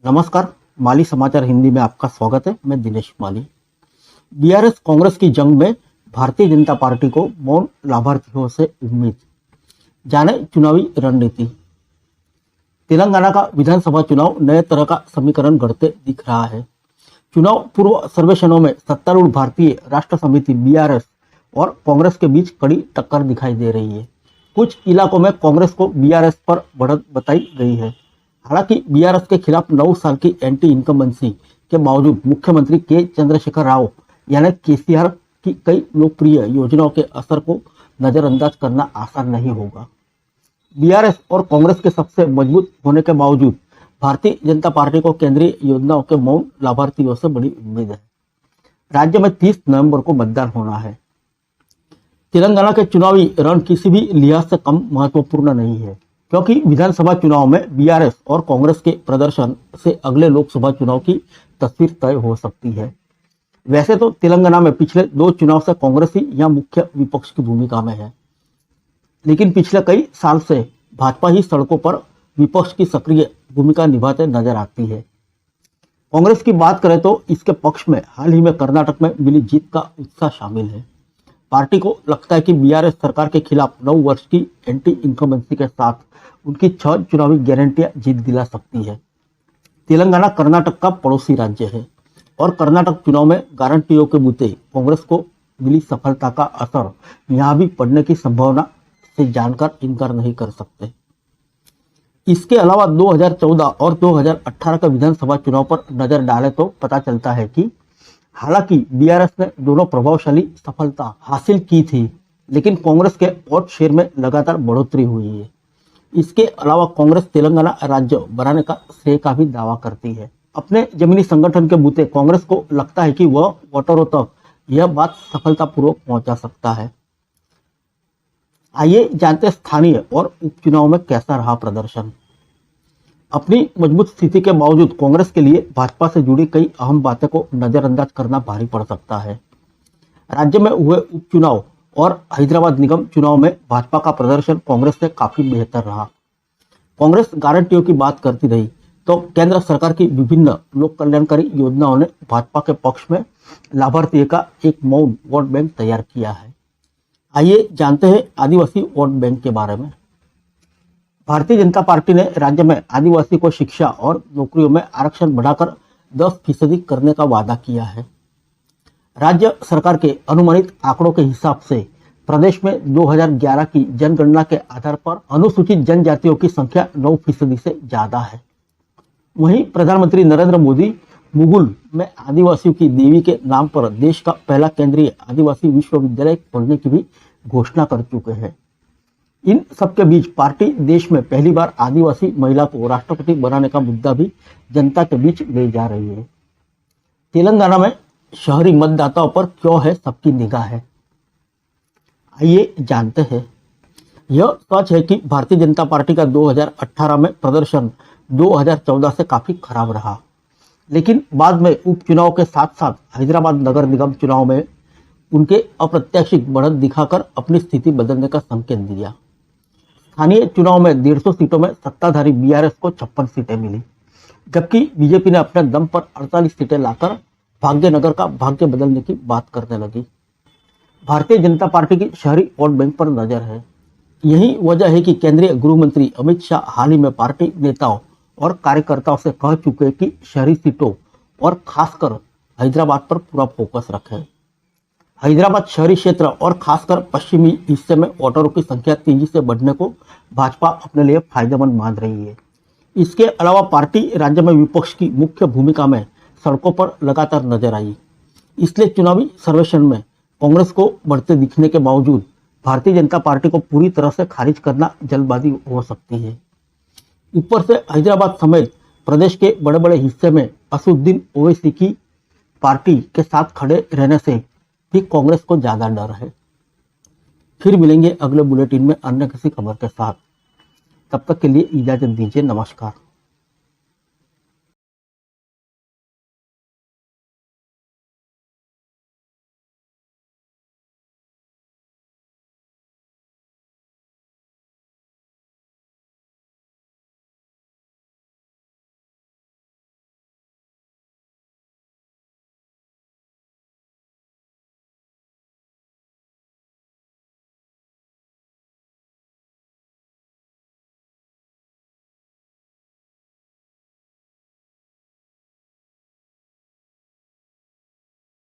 नमस्कार, माली समाचार हिंदी में आपका स्वागत है। मैं दिनेश माली। बीआरएस कांग्रेस की जंग में भारतीय जनता पार्टी को मौन लाभार्थियों से उम्मीद। जाने चुनावी रणनीति। तेलंगाना का विधानसभा चुनाव नए तरह का समीकरण गढ़ते दिख रहा है। चुनाव पूर्व सर्वेक्षणों में सत्तारूढ़ भारतीय राष्ट्र समिति बीआरएस और कांग्रेस के बीच कड़ी टक्कर दिखाई दे रही है। कुछ इलाकों में कांग्रेस को बीआरएस पर बढ़त बताई गई है। हालांकि बीआरएस के खिलाफ 9 साल की एंटी इनकम्बेंसी के बावजूद मुख्यमंत्री के चंद्रशेखर राव यानी केसीआर की कई लोकप्रिय योजनाओं के असर को नजरअंदाज करना आसान नहीं होगा। बीआरएस और कांग्रेस के सबसे मजबूत होने के बावजूद भारतीय जनता पार्टी को केंद्रीय योजनाओं के मौन लाभार्थियों से बड़ी उम्मीद है। राज्य में 30 नवंबर को मतदान होना है। तेलंगाना के चुनावी रण किसी भी लिहाज से कम महत्वपूर्ण नहीं है, क्योंकि विधानसभा चुनाव में बीआरएस और कांग्रेस के प्रदर्शन से अगले लोकसभा चुनाव की तस्वीर तय हो सकती है। वैसे तो तेलंगाना में पिछले 2 चुनाव से कांग्रेस ही यहाँ मुख्य विपक्ष की भूमिका में है, लेकिन पिछले कई साल से भाजपा ही सड़कों पर विपक्ष की सक्रिय भूमिका निभाते नजर आती है। कांग्रेस की बात करें तो इसके पक्ष में हाल ही में कर्नाटक में मिली जीत का उत्साह शामिल है। पार्टी को लगता है कि बीआरएस सरकार के खिलाफ 9 वर्ष की एंटी इनकम्बेंसी के साथ उनकी 6 चुनावी गारंटियां जीत दिला सकती है। तेलंगाना कर्नाटक का पड़ोसी राज्य है और कर्नाटक चुनाव में गारंटियों के बूते कांग्रेस को मिली सफलता का असर यहाँ भी पड़ने की संभावना से जानकर इनकार नहीं कर सकते। इसके अलावा 2014 और 2018 के विधानसभा चुनाव पर नजर डालें तो पता चलता है कि हालांकि बीआरएस ने दोनों प्रभावशाली सफलता हासिल की थी, लेकिन कांग्रेस के वोट शेयर में लगातार बढ़ोतरी हुई है। इसके अलावा कांग्रेस तेलंगाना राज्य बनाने का श्रेय का भी दावा करती है। अपने जमीनी संगठन के बूते कांग्रेस को लगता है कि वह वोटरों तक यह बात सफलतापूर्वक पहुंचा सकता है। आइए जानते स्थानीय और उपचुनाव में कैसा रहा प्रदर्शन। अपनी मजबूत स्थिति के बावजूद कांग्रेस के लिए भाजपा से जुड़ी कई अहम बातें को नजरअंदाज करना भारी पड़ सकता है। राज्य में हुए उपचुनाव और हैदराबाद निगम चुनाव में भाजपा का प्रदर्शन कांग्रेस से काफी बेहतर रहा। कांग्रेस गारंटियों की बात करती रही तो केंद्र सरकार की विभिन्न लोक कल्याणकारी योजनाओं ने भाजपा के पक्ष में लाभार्थी का एक मौन वोट बैंक तैयार किया है। आइए जानते हैं आदिवासी वोट बैंक के बारे में। भारतीय जनता पार्टी ने राज्य में आदिवासी को शिक्षा और नौकरियों में आरक्षण बढ़ाकर 10% करने का वादा किया है। राज्य सरकार के अनुमानित आंकड़ों के हिसाब से प्रदेश में 2011 की जनगणना के आधार पर अनुसूचित जनजातियों की संख्या 9% से ज्यादा है। वहीं प्रधानमंत्री नरेंद्र मोदी मुगुल में आदिवासियों की देवी के नाम पर देश का पहला केंद्रीय आदिवासी विश्वविद्यालय खोलने की भी घोषणा कर चुके हैं। इन सबके बीच पार्टी देश में पहली बार आदिवासी महिला को राष्ट्रपति बनाने का मुद्दा भी जनता के बीच ले जा रही है। तेलंगाना में शहरी मतदाताओं पर क्यों है सबकी निगाह है, आइए जानते हैं। यह सच है कि भारतीय जनता पार्टी का 2018 में प्रदर्शन 2014 से काफी खराब रहा, लेकिन बाद में उपचुनाव के साथ साथ हैदराबाद नगर निगम चुनाव में उनके अप्रत्याशित बढ़त दिखाकर अपनी स्थिति बदलने का संकेत दिया। स्थानीय चुनाव में 150 सीटों में सत्ताधारी बीआरएस को 56 सीटें मिली, जबकि बीजेपी ने अपने दम पर 48 सीटें लाकर भाग्यनगर का भाग्य बदलने की बात करने लगी। भारतीय जनता पार्टी की शहरी वोट बैंक पर नजर है। यही वजह है कि केंद्रीय गृह मंत्री अमित शाह हाल ही में पार्टी नेताओं और कार्यकर्ताओं से कह चुके कि शहरी सीटों और खासकर हैदराबाद पर पूरा फोकस रखें। हैदराबाद शहरी क्षेत्र और खासकर पश्चिमी हिस्से में वोटरों की संख्या तेजी से बढ़ने को भाजपा अपने लिए फायदेमंद मान रही है। इसके अलावा पार्टी राज्य में विपक्ष की मुख्य भूमिका में सड़कों पर लगातार नजर आई। इसलिए चुनावी सर्वेक्षण में कांग्रेस को बढ़ते दिखने के बावजूद भारतीय जनता पार्टी को पूरी तरह से खारिज करना जल्दबाजी हो सकती है। ऊपर से हैदराबाद समेत प्रदेश के बड़े बड़े हिस्से में असदुद्दीन ओवैसी की पार्टी के साथ खड़े रहने से भी कांग्रेस को ज्यादा डर है। फिर मिलेंगे अगले बुलेटिन में अन्य किसी खबर के साथ। तब तक के लिए इजाजत दीजिए। नमस्कार।